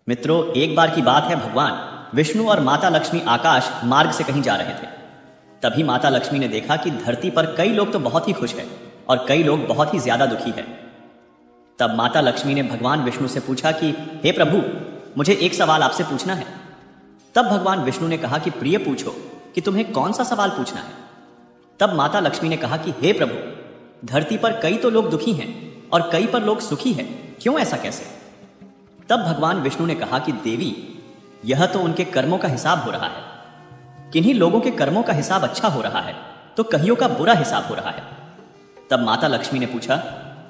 मित्रों, एक बार की बात है, भगवान विष्णु और माता लक्ष्मी आकाश मार्ग से कहीं जा रहे थे। तभी माता लक्ष्मी ने देखा कि धरती पर कई लोग तो बहुत ही खुश हैं और कई लोग बहुत ही ज्यादा दुखी हैं। तब माता लक्ष्मी ने भगवान विष्णु से पूछा कि हे प्रभु, मुझे एक सवाल आपसे पूछना है। तब भगवान विष्णु ने कहा कि प्रिय, पूछो कि तुम्हें कौन सा सवाल पूछना है। तब माता लक्ष्मी ने कहा कि हे प्रभु, धरती पर कई तो लोग दुखी हैं और कई पर लोग सुखी हैं, क्यों, ऐसा कैसे? तब भगवान विष्णु ने कहा कि देवी, यह तो उनके कर्मों का हिसाब हो रहा है। किन्हीं लोगों के कर्मों का हिसाब अच्छा हो रहा है तो कईयों का बुरा हिसाब हो रहा है। तब माता लक्ष्मी ने पूछा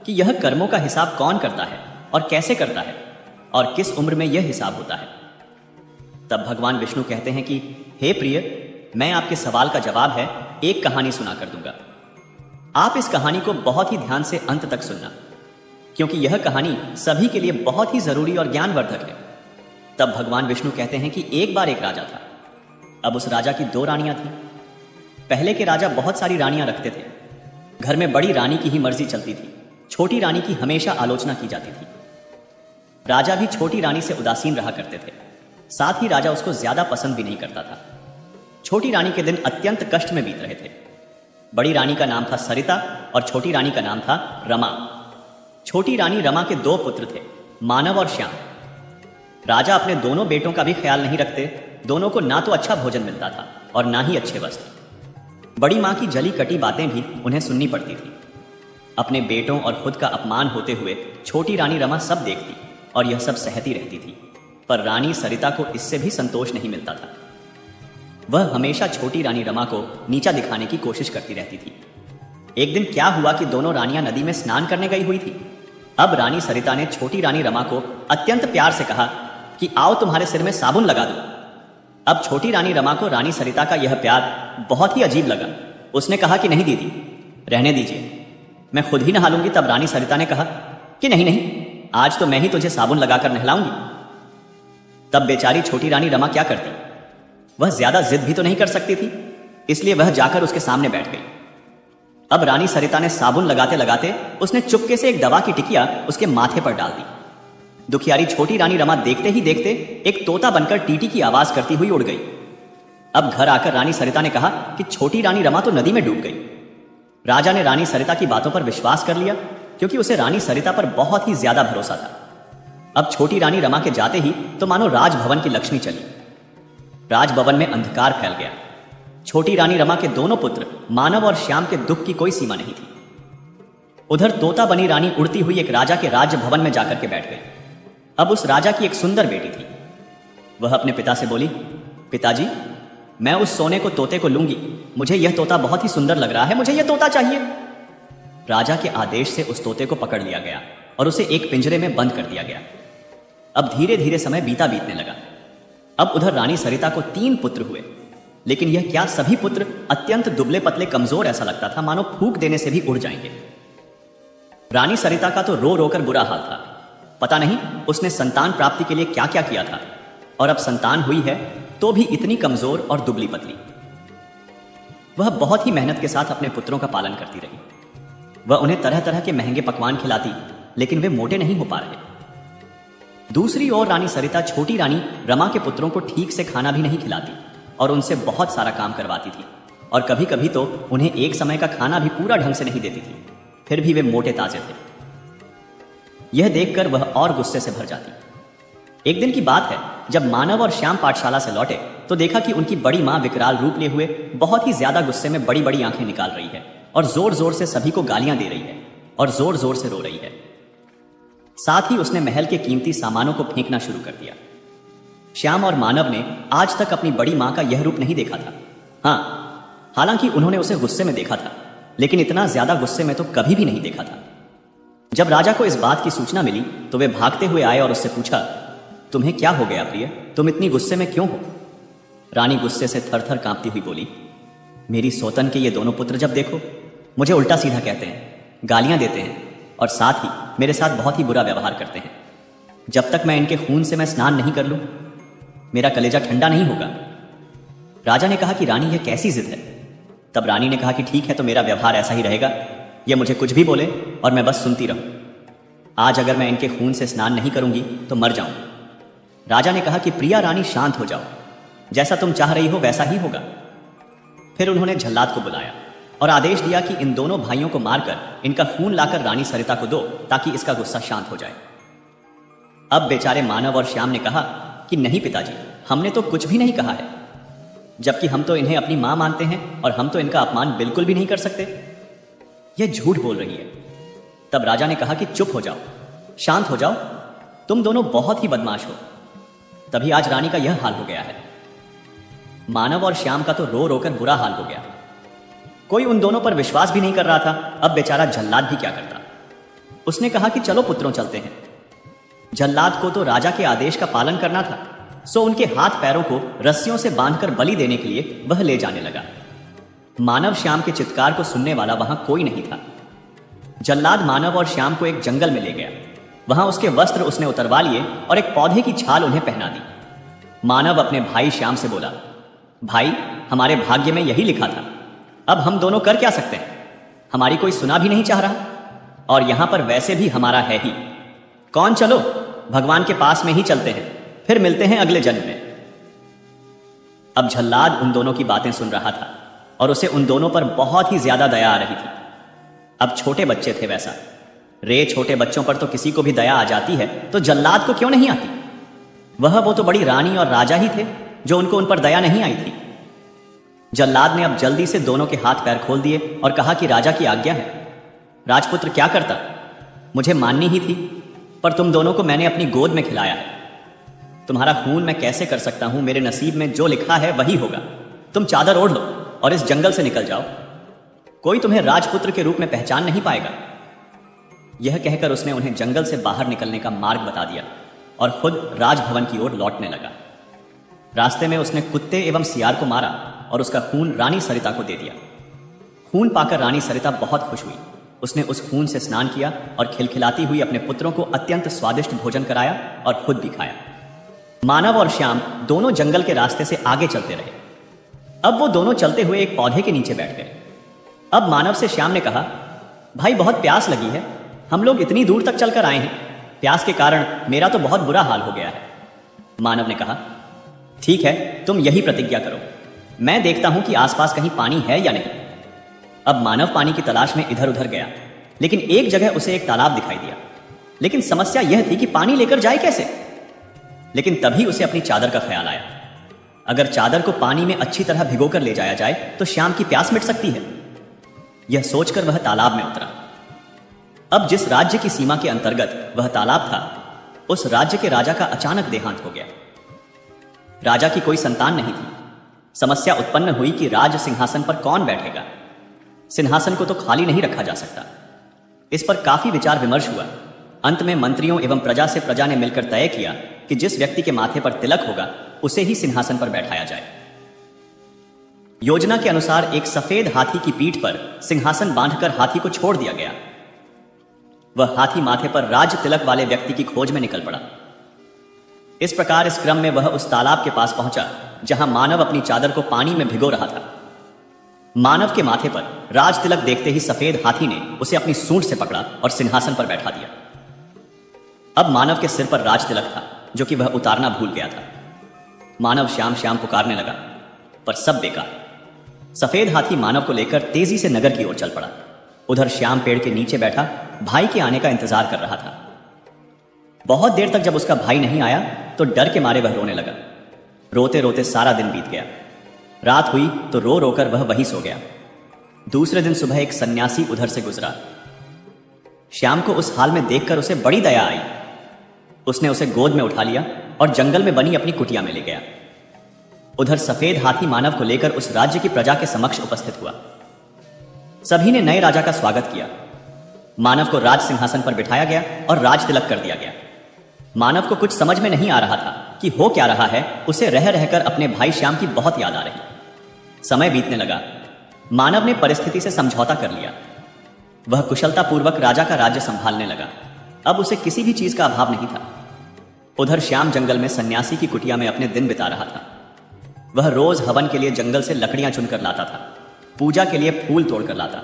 कि यह कर्मों का हिसाब कौन करता है और कैसे करता है और किस उम्र में यह हिसाब होता है? तब भगवान विष्णु कहते हैं कि हे प्रिय, मैं आपके सवाल का जवाब है एक कहानी सुना कर दूंगा। आप इस कहानी को बहुत ही ध्यान से अंत तक सुनना, क्योंकि यह कहानी सभी के लिए बहुत ही जरूरी और ज्ञानवर्धक है। तब भगवान विष्णु कहते हैं कि एक बार एक राजा था। अब उस राजा की 2 रानियां थीं। पहले के राजा बहुत सारी रानियां रखते थे। घर में बड़ी रानी की ही मर्जी चलती थी, छोटी रानी की हमेशा आलोचना की जाती थी। राजा भी छोटी रानी से उदासीन रहा करते थे, साथ ही राजा उसको ज्यादा पसंद भी नहीं करता था। छोटी रानी के दिन अत्यंत कष्ट में बीत रहे थे। बड़ी रानी का नाम था सरिता और छोटी रानी का नाम था रमा। छोटी रानी रमा के 2 पुत्र थे, मानव और श्याम। राजा अपने दोनों बेटों का भी ख्याल नहीं रखते। दोनों को ना तो अच्छा भोजन मिलता था और ना ही अच्छे वस्त्र। बड़ी मां की जली कटी बातें भी उन्हें सुननी पड़ती थी। अपने बेटों और खुद का अपमान होते हुए छोटी रानी रमा सब देखती और यह सब सहती रहती थी। पर रानी सरिता को इससे भी संतोष नहीं मिलता था। वह हमेशा छोटी रानी रमा को नीचा दिखाने की कोशिश करती रहती थी। एक दिन क्या हुआ कि दोनों रानियां नदी में स्नान करने गई हुई थी। अब रानी सरिता ने छोटी रानी रमा को अत्यंत प्यार से कहा कि आओ तुम्हारे सिर में साबुन लगा दूं। अब छोटी रानी रमा को रानी सरिता का यह प्यार बहुत ही अजीब लगा। उसने कहा कि नहीं दीदी, रहने दीजिए, मैं खुद ही नहा लूंगी। तब रानी सरिता ने कहा कि नहीं नहीं, आज तो मैं ही तुझे साबुन लगाकर नहलाऊंगी। तब बेचारी छोटी रानी रमा क्या करती? वह ज्यादा जिद भी तो नहीं कर सकती थी, इसलिए वह जाकर उसके सामने बैठ गई। अब रानी सरिता ने साबुन लगाते लगाते उसने चुपके से एक दवा की टिकिया उसके माथे पर डाल दी। दुखियारी छोटी रानी रमा देखते ही देखते एक तोता बनकर टीटी की आवाज करती हुई उड़ गई। अब घर आकर रानी सरिता ने कहा कि छोटी रानी रमा तो नदी में डूब गई। राजा ने रानी सरिता की बातों पर विश्वास कर लिया, क्योंकि उसे रानी सरिता पर बहुत ही ज्यादा भरोसा था। अब छोटी रानी रमा के जाते ही तो मानो राजभवन की लक्ष्मी चली। राजभवन में अंधकार फैल गया। छोटी रानी रमा के दोनों पुत्र मानव और श्याम के दुख की कोई सीमा नहीं थी। उधर तोता बनी रानी उड़ती हुई एक राजा के राजभवन में जाकर के बैठ गई। अब उस राजा की एक सुंदर बेटी थी। वह अपने पिता से बोली, पिताजी, मैं उस सोने को तोते को लूंगी। मुझे यह तोता बहुत ही सुंदर लग रहा है, मुझे यह तोता चाहिए। राजा के आदेश से उस तोते को पकड़ लिया गया और उसे एक पिंजरे में बंद कर दिया गया। अब धीरे धीरे समय बीतने लगा। अब उधर रानी सरिता को 3 पुत्र हुए, लेकिन यह क्या, सभी पुत्र अत्यंत दुबले पतले कमजोर, ऐसा लगता था मानो फूंक देने से भी उड़ जाएंगे। रानी सरिता का तो रो रोकर बुरा हाल था। पता नहीं उसने संतान प्राप्ति के लिए क्या क्या किया था, और अब संतान हुई है तो भी इतनी कमजोर और दुबली पतली। वह बहुत ही मेहनत के साथ अपने पुत्रों का पालन करती रही। वह उन्हें तरह तरह के महंगे पकवान खिलाती, लेकिन वे मोटे नहीं हो पा रहे। दूसरी ओर रानी सरिता छोटी रानी रमा के पुत्रों को ठीक से खाना भी नहीं खिलाती और उनसे बहुत सारा काम करवाती थी, और कभी कभी तो उन्हें एक समय का खाना भी पूरा ढंग से नहीं देती थी। फिर भी वे मोटे ताजे थे। यह देखकर वह और गुस्से से भर जाती। एक दिन की बात है, जब मानव और श्याम पाठशाला से लौटे तो देखा कि उनकी बड़ी मां विकराल रूप लिए हुए बहुत ही ज्यादा गुस्से में बड़ी बड़ी आंखें निकाल रही है और जोर जोर से सभी को गालियां दे रही है और जोर जोर से रो रही है। साथ ही उसने महल के कीमती सामानों को फेंकना शुरू कर दिया। श्याम और मानव ने आज तक अपनी बड़ी मां का यह रूप नहीं देखा था। हाँ, हालांकि उन्होंने उसे गुस्से में देखा था, लेकिन इतना ज्यादा गुस्से में तो कभी भी नहीं देखा था। जब राजा को इस बात की सूचना मिली तो वे भागते हुए आए और उससे पूछा, तुम्हें क्या हो गया प्रिय, तुम इतनी गुस्से में क्यों हो? रानी गुस्से से थर थर कांपती हुई बोली, मेरी सौतन के ये दोनों पुत्र जब देखो मुझे उल्टा सीधा कहते हैं, गालियां देते हैं और साथ ही मेरे साथ बहुत ही बुरा व्यवहार करते हैं। जब तक मैं इनके खून से मैं स्नान नहीं कर लूं, मेरा कलेजा ठंडा नहीं होगा। राजा ने कहा कि रानी यह कैसी जिद है? तब रानी ने कहा कि ठीक है, तो मेरा व्यवहार ऐसा ही रहेगा। यह मुझे कुछ भी बोले और मैं बस सुनती रहूं। आज अगर मैं इनके खून से स्नान नहीं करूंगी तो मर जाऊंगी। राजा ने कहा कि प्रिया रानी शांत हो जाओ, जैसा तुम चाह रही हो वैसा ही होगा। फिर उन्होंने झल्लाद को बुलाया और आदेश दिया कि इन दोनों भाइयों को मारकर इनका खून लाकर रानी सरिता को दो ताकि इसका गुस्सा शांत हो जाए। अब बेचारे मानव और श्याम ने कहा कि नहीं पिताजी, हमने तो कुछ भी नहीं कहा है, जबकि हम तो इन्हें अपनी मां मानते हैं और हम तो इनका अपमान बिल्कुल भी नहीं कर सकते। यह झूठ बोल रही है। तब राजा ने कहा कि चुप हो जाओ, शांत हो जाओ, तुम दोनों बहुत ही बदमाश हो। तभी आज रानी का यह हाल हो गया है। मानव और श्याम का तो रो रोकर बुरा हाल हो गया। कोई उन दोनों पर विश्वास भी नहीं कर रहा था। अब बेचारा झल्लाद भी क्या करता। उसने कहा कि चलो पुत्रों चलते हैं। झल्लाद को तो राजा के आदेश का पालन करना था, सो उनके हाथ पैरों को रस्सियों से बांधकर बलि देने के लिए वह ले जाने लगा। मानव श्याम के चित्कार को सुनने वाला वहां कोई नहीं था। झल्लाद मानव और श्याम को एक जंगल में ले गया। वहां उसके वस्त्र उसने उतरवा लिए और एक पौधे की छाल उन्हें पहना दी। मानव अपने भाई श्याम से बोला, भाई, हमारे भाग्य में यही लिखा था, अब हम दोनों कर क्या सकते हैं? हमारी कोई सुना भी नहीं चाह रहा, और यहां पर वैसे भी हमारा है ही कौन। चलो भगवान के पास में ही चलते हैं, फिर मिलते हैं अगले जन्म में। अब झल्लाद उन दोनों की बातें सुन रहा था और उसे उन दोनों पर बहुत ही ज्यादा दया आ रही थी। अब छोटे बच्चे थे वैसा, रे छोटे बच्चों पर तो किसी को भी दया आ जाती है, तो जल्लाद को क्यों नहीं आती? वो तो बड़ी रानी और राजा ही थे जो उनको उन पर दया नहीं आई थी। जल्लाद ने अब जल्दी से दोनों के हाथ पैर खोल दिए और कहा कि राजा की आज्ञा है। राजपुत्र क्या करता? मुझे माननी ही थी, पर तुम दोनों को मैंने अपनी गोद में खिलाया है। तुम्हारा खून मैं कैसे कर सकता हूं? मेरे नसीब में जो लिखा है वही होगा। तुम चादर ओढ़ लो और इस जंगल से निकल जाओ। कोई तुम्हें राजपुत्र के रूप में पहचान नहीं पाएगा। यह कहकर उसने उन्हें जंगल से बाहर निकलने का मार्ग बता दिया और खुद राजभवन की ओर लौटने लगा। रास्ते में उसने कुत्ते एवं सियार को मारा और उसका खून रानी सरिता को दे दिया। खून पाकर रानी सरिता बहुत खुश हुई। उसने उस खून से स्नान किया और खिलखिलाती हुई अपने पुत्रों को अत्यंत स्वादिष्ट भोजन कराया और खुद भी खाया। मानव और श्याम दोनों जंगल के रास्ते से आगे चलते रहे। अब वो दोनों चलते हुए एक पौधे के नीचे बैठ गए। अब मानव से श्याम ने कहा, भाई, बहुत प्यास लगी है, हम लोग इतनी दूर तक चलकर आए हैं, प्यास के कारण मेरा तो बहुत बुरा हाल हो गया है। मानव ने कहा, ठीक है, तुम यही प्रतिज्ञा करो, मैं देखता हूं कि आसपास कहीं पानी है या नहीं। अब मानव पानी की तलाश में इधर उधर गया, लेकिन एक जगह उसे एक तालाब दिखाई दिया। लेकिन समस्या यह थी कि पानी लेकर जाए कैसे? लेकिन तभी उसे अपनी चादर का ख्याल आया। अगर चादर को पानी में अच्छी तरह भिगोकर ले जाया जाए तो श्याम की प्यास मिट सकती है। यह सोचकर वह तालाब में उतरा। अब जिस राज्य की सीमा के अंतर्गत वह तालाब था, उस राज्य के राजा का अचानक देहांत हो गया। राजा की कोई संतान नहीं थी। समस्या उत्पन्न हुई कि राज सिंहासन पर कौन बैठेगा। सिंहासन को तो खाली नहीं रखा जा सकता। इस पर काफी विचार विमर्श हुआ। अंत में मंत्रियों एवं प्रजा ने मिलकर तय किया कि जिस व्यक्ति के माथे पर तिलक होगा उसे ही सिंहासन पर बैठाया जाए। योजना के अनुसार एक सफेद हाथी की पीठ पर सिंहासन बांधकर हाथी को छोड़ दिया गया। वह हाथी माथे पर राज तिलक वाले व्यक्ति की खोज में निकल पड़ा। इस प्रकार इस क्रम में वह उस तालाब के पास पहुंचा जहां मानव अपनी चादर को पानी में भिगो रहा था। मानव के माथे पर राज तिलक देखते ही सफेद हाथी ने उसे अपनी सूंड से पकड़ा और सिंहासन पर बैठा दिया। अब मानव के सिर पर राज तिलक था जो कि वह उतारना भूल गया था। मानव श्याम श्याम पुकारने लगा, पर सब बेकार। सफेद हाथी मानव को लेकर तेजी से नगर की ओर चल पड़ा। उधर श्याम पेड़ के नीचे बैठा भाई के आने का इंतजार कर रहा था। बहुत देर तक जब उसका भाई नहीं आया तो डर के मारे वह रोने लगा। रोते रोते सारा दिन बीत गया। रात हुई तो रो रोकर वह वहीं सो गया। दूसरे दिन सुबह एक सन्यासी उधर से गुजरा। श्याम को उस हाल में देखकर उसे बड़ी दया आई। उसने उसे गोद में उठा लिया और जंगल में बनी अपनी कुटिया में ले गया। उधर सफेद हाथी मानव को लेकर उस राज्य की प्रजा के समक्ष उपस्थित हुआ। सभी ने नए राजा का स्वागत किया। मानव को राज सिंहासन पर बिठाया गया और राज तिलक कर दिया गया। मानव को कुछ समझ में नहीं आ रहा था कि हो क्या रहा है। उसे रह रहकर अपने भाई श्याम की बहुत याद आ रही। समय बीतने लगा। मानव ने परिस्थिति से समझौता कर लिया। वह कुशलतापूर्वक राजा का राज्य संभालने लगा। अब उसे किसी भी चीज का अभाव नहीं था। उधर श्याम जंगल में सन्यासी की कुटिया में अपने दिन बिता रहा था। वह रोज हवन के लिए जंगल से लकड़ियां चुनकर लाता था, पूजा के लिए फूल तोड़कर लाता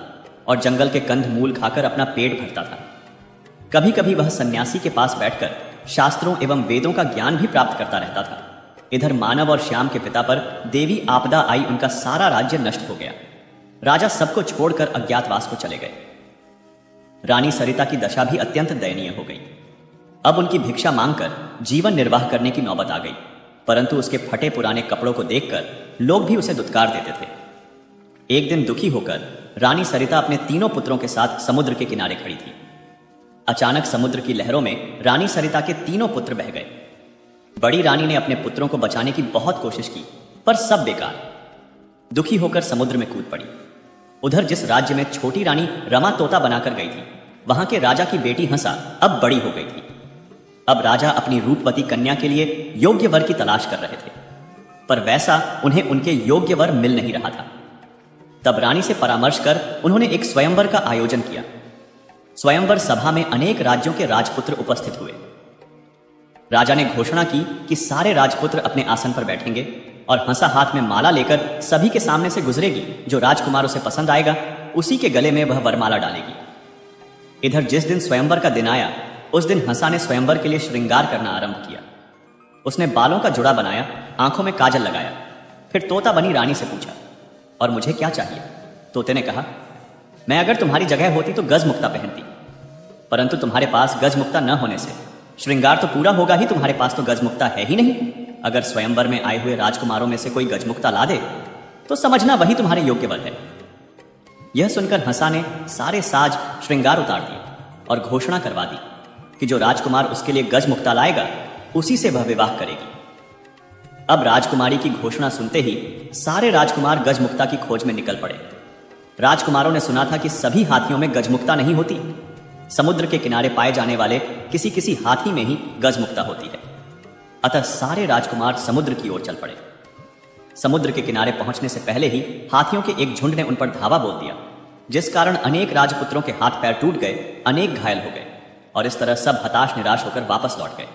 और जंगल के कंद मूल खाकर अपना पेट भरता था। कभी कभी वह सन्यासी के पास बैठकर शास्त्रों एवं वेदों का ज्ञान भी प्राप्त करता रहता था। इधर मानव और श्याम के पिता पर देवी आपदा आई, उनका सारा राज्य नष्ट हो गया। राजा सबको छोड़कर अज्ञातवास को चले गए। रानी सरिता की दशा भी अत्यंत दयनीय हो गई। अब उनकी भिक्षा मांगकर जीवन निर्वाह करने की नौबत आ गई, परंतु उसके फटे पुराने कपड़ों को देखकर लोग भी उसे दुत्कार देते थे। एक दिन दुखी होकर रानी सरिता अपने तीनों पुत्रों के साथ समुद्र के किनारे खड़ी थी। अचानक समुद्र की लहरों में रानी सरिता के तीनों पुत्र बह गए। बड़ी रानी ने अपने पुत्रों को बचाने की बहुत कोशिश की, पर सब बेकार। दुखी होकर समुद्र में कूद पड़ी। उधर जिस राज्य में छोटी रानी रमा तोता बनाकर गई थी, वहां के राजा की बेटी हंसा अब बड़ी हो गई थी। अब राजा अपनी रूपवती कन्या के लिए योग्य वर की तलाश कर रहे थे, पर वैसा उन्हें उनके योग्य वर मिल नहीं रहा था। तब रानी से परामर्श कर उन्होंने एक स्वयंवर का आयोजन किया। स्वयंवर सभा में अनेक राज्यों के राजपुत्र उपस्थित हुए। राजा ने घोषणा की कि सारे राजपुत्र अपने आसन पर बैठेंगे और हंसा हाथ में माला लेकर सभी के सामने से गुजरेगी। जो राजकुमार उसे पसंद आएगा उसी के गले में वह वरमाला डालेगी। इधर जिस दिन स्वयंवर का दिन आया, उस दिन हंसा ने स्वयंवर के लिए श्रृंगार करना आरंभ किया। उसने बालों का जुड़ा बनाया, आंखों में काजल लगाया, फिर तोता बनी रानी से पूछा, और मुझे क्या चाहिए? तोते ने कहा, मैं अगर तुम्हारी जगह होती तो गजमुक्ता पहनती, परंतु तुम्हारे पास गजमुक्ता न होने से श्रृंगार तो पूरा होगा ही, तुम्हारे पास तो गजमुक्ता है ही नहीं। अगर स्वयंवर में आए हुए राजकुमारों में से कोई गजमुक्ता ला दे तो समझना वही तुम्हारे योग्य वर है। यह सुनकर हंसा ने सारे साज श्रृंगार उतार दिए और घोषणा करवा दी कि जो राजकुमार उसके लिए गजमुक्ता लाएगा उसी से वह विवाह करेगी। अब राजकुमारी की घोषणा सुनते ही सारे राजकुमार गजमुक्ता की खोज में निकल पड़े। राजकुमारों ने सुना था कि सभी हाथियों में गजमुक्ता नहीं होती, समुद्र के किनारे पाए जाने वाले किसी किसी हाथी में ही गजमुक्ता होती है। अतः सारे राजकुमार समुद्र की ओर चल पड़े। समुद्र के किनारे पहुंचने से पहले ही हाथियों के एक झुंड ने उन पर धावा बोल दिया, जिस कारण अनेक राजपुत्रों के हाथ पैर टूट गए, अनेक घायल हो गए और इस तरह सब हताश निराश होकर वापस लौट गए।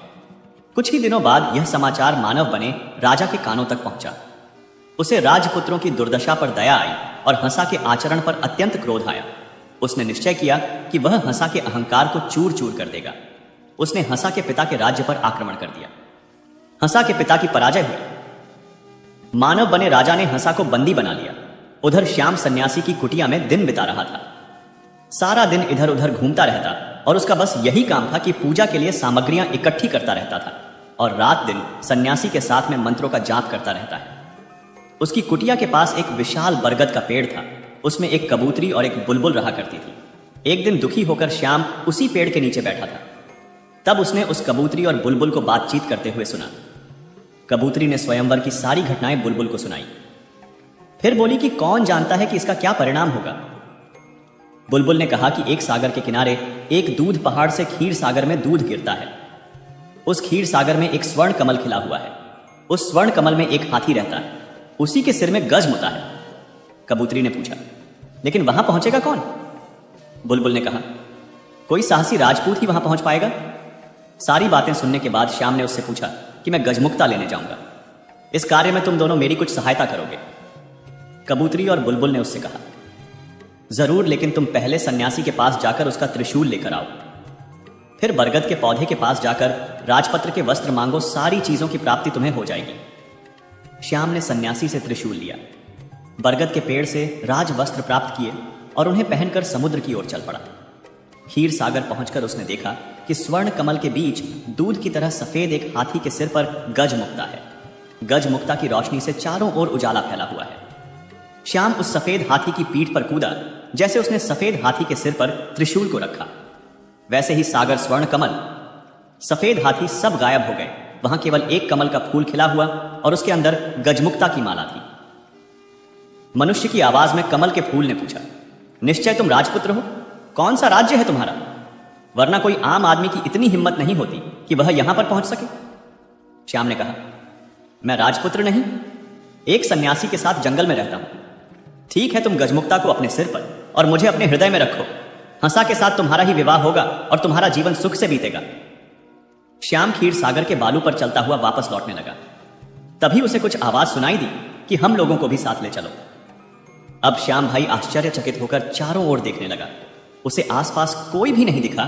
कुछ ही दिनों बाद यह समाचार मानव बने राजा के कानों तक पहुंचा। उसे राजपुत्रों की दुर्दशा पर दया आई और हंसा के आचरण पर अत्यंत क्रोध आया। उसने निश्चय किया कि वह हंसा के अहंकार को चूर चूर कर देगा। उसने हंसा के पिता के राज्य पर आक्रमण कर दिया। हंसा के पिता की पराजय हुई। मानव बने राजा ने हंसा को बंदी बना लिया। उधर श्याम सन्यासी की कुटिया में दिन बिता रहा था। सारा दिन इधर उधर घूमता रहता और उसका बस यही काम था कि पूजा के लिए सामग्रियां इकट्ठी करता रहता था और रात दिन सन्यासी के साथ में मंत्रों का जाप करता रहता है। उसकी कुटिया के पास एक विशाल बरगद का पेड़ था। उसमें एक कबूतरी और एक बुलबुल रहा करती थी। एक दिन दुखी होकर श्याम उसी पेड़ के नीचे बैठा था। तब उसने उस कबूतरी और बुलबुल को बातचीत करते हुए सुना। कबूतरी ने स्वयंवर की सारी घटनाएं बुलबुल को सुनाई। फिर बोली कि कौन जानता है कि इसका क्या परिणाम होगा। बुलबुल ने कहा कि एक सागर के किनारे एक दूध पहाड़ से खीर सागर में दूध गिरता है। उस खीर सागर में एक स्वर्ण कमल खिला हुआ है। उस स्वर्ण कमल में एक हाथी रहता है, उसी के सिर में गजमुक्ता है। कबूतरी ने पूछा, लेकिन वहां पहुंचेगा कौन? बुलबुल ने कहा, कोई साहसी राजपूत ही वहां पहुंच पाएगा। सारी बातें सुनने के बाद श्याम ने उससे पूछा कि मैं गजमुक्ता लेने जाऊंगा, इस कार्य में तुम दोनों मेरी कुछ सहायता करोगे? कबूतरी और बुलबुल ने उससे कहा, जरूर, लेकिन तुम पहले सन्यासी के पास जाकर उसका त्रिशूल लेकर आओ। फिर बरगद के पौधे के पास जाकर राजपत्र के वस्त्र मांगो, सारी चीजों की प्राप्ति तुम्हें हो जाएगी। श्याम ने सन्यासी से त्रिशूल लिया, बरगद के पेड़ से राज वस्त्र प्राप्त किए और उन्हें पहनकर समुद्र की ओर चल पड़ा। खीर सागर पहुंचकर उसने देखा कि स्वर्ण कमल के बीच दूध की तरह सफेद एक हाथी के सिर पर गजमुक्ता है। गजमुक्ता की रोशनी से चारों ओर उजाला फैला हुआ है। श्याम उस सफेद हाथी की पीठ पर कूदा, जैसे उसने सफेद हाथी के सिर पर त्रिशूल को रखा। वैसे ही सागर, स्वर्ण कमल, सफेद हाथी सब गायब हो गए। वहां केवल एक कमल का फूल खिला हुआ और उसके अंदर गजमुक्ता की माला थी। मनुष्य की आवाज में कमल के फूल ने पूछा, निश्चय तुम राजपुत्र हो? कौन सा राज्य है तुम्हारा? वरना कोई आम आदमी की इतनी हिम्मत नहीं होती कि वह यहां पर पहुंच सके। श्याम ने कहा, मैं राजपुत्र नहीं, एक सन्यासी के साथ जंगल में रहता हूं। ठीक है, तुम गजमुक्ता को अपने सिर पर और मुझे अपने हृदय में रखो। हंसा के साथ तुम्हारा ही विवाह होगा और तुम्हारा जीवन सुख से बीतेगा। श्याम खीर सागर के बालू पर चलता हुआ वापस लौटने लगा। तभी उसे कुछ आवाज सुनाई दी कि हम लोगों को भी साथ ले चलो। अब श्याम भाई आश्चर्यचकित होकर चारों ओर देखने लगा। उसे आसपास कोई भी नहीं दिखा।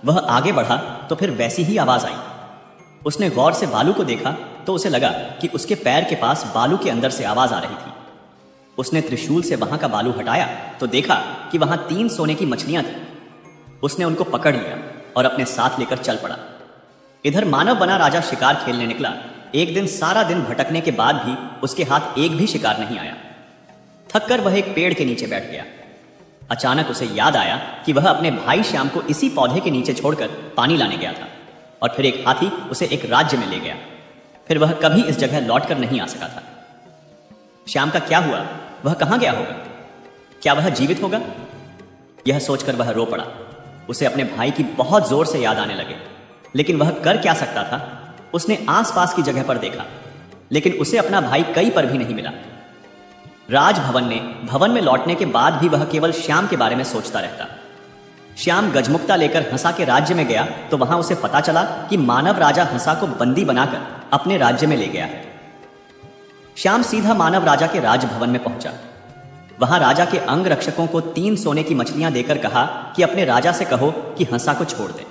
वह आगे बढ़ा तो फिर वैसी ही आवाज आई। उसने गौर से बालू को देखा तो उसे लगा कि उसके पैर के पास बालू के अंदर से आवाज आ रही थी। उसने त्रिशूल से वहां का बालू हटाया तो देखा कि वहां 3 सोने की मछलियां थी। उसने उनको पकड़ लिया और अपने साथ लेकर चल पड़ा। इधर मानव बना राजा शिकार खेलने निकला। एक दिन सारा दिन भटकने के बाद भी उसके हाथ एक भी शिकार नहीं आया। थककर वह एक पेड़ के नीचे बैठ गया। अचानक उसे याद आया कि वह अपने भाई श्याम को इसी पौधे के नीचे छोड़कर पानी लाने गया था और फिर एक हाथी उसे एक राज्य में ले गया। फिर वह कभी इस जगह लौटकर नहीं आ सका था। श्याम का क्या हुआ? वह कहां गया होगा? क्या वह जीवित होगा? यह सोचकर वह रो पड़ा। उसे अपने भाई की बहुत जोर से याद आने लगे, लेकिन वह कर क्या सकता था? उसने आसपास की जगह पर देखा, लेकिन उसे अपना भाई कहीं पर भी नहीं मिला। भवन में लौटने के बाद भी वह केवल श्याम के बारे में सोचता रहता। श्याम गजमुक्ता लेकर हंसा के राज्य में गया तो वहां उसे पता चला कि मानव राजा हंसा को बंदी बनाकर अपने राज्य में ले गया है। श्याम सीधा मानव राजा के राजभवन में पहुंचा। वहां राजा के अंग रक्षकों को 3 सोने की मछलियां देकर कहा कि अपने राजा से कहो कि हंसा को छोड़ दे।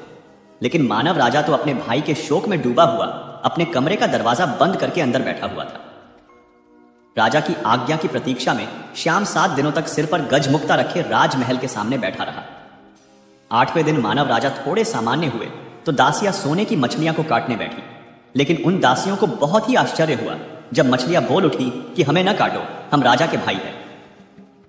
लेकिन मानव राजा तो अपने भाई के शोक में डूबा हुआ अपने कमरे का दरवाजा बंद करके अंदर बैठा हुआ था। राजा की आज्ञा की प्रतीक्षा में श्याम 7 दिनों तक सिर पर गजमुक्ता रखे राजमहल के सामने बैठा रहा। 8वें दिन मानव राजा थोड़े सामान्य हुए तो दासियां सोने की मछलियां को काटने बैठी। लेकिन उन दासियों को बहुत ही आश्चर्य हुआ जब मछलियां बोल उठी कि हमें न काटो, हम राजा के भाई हैं।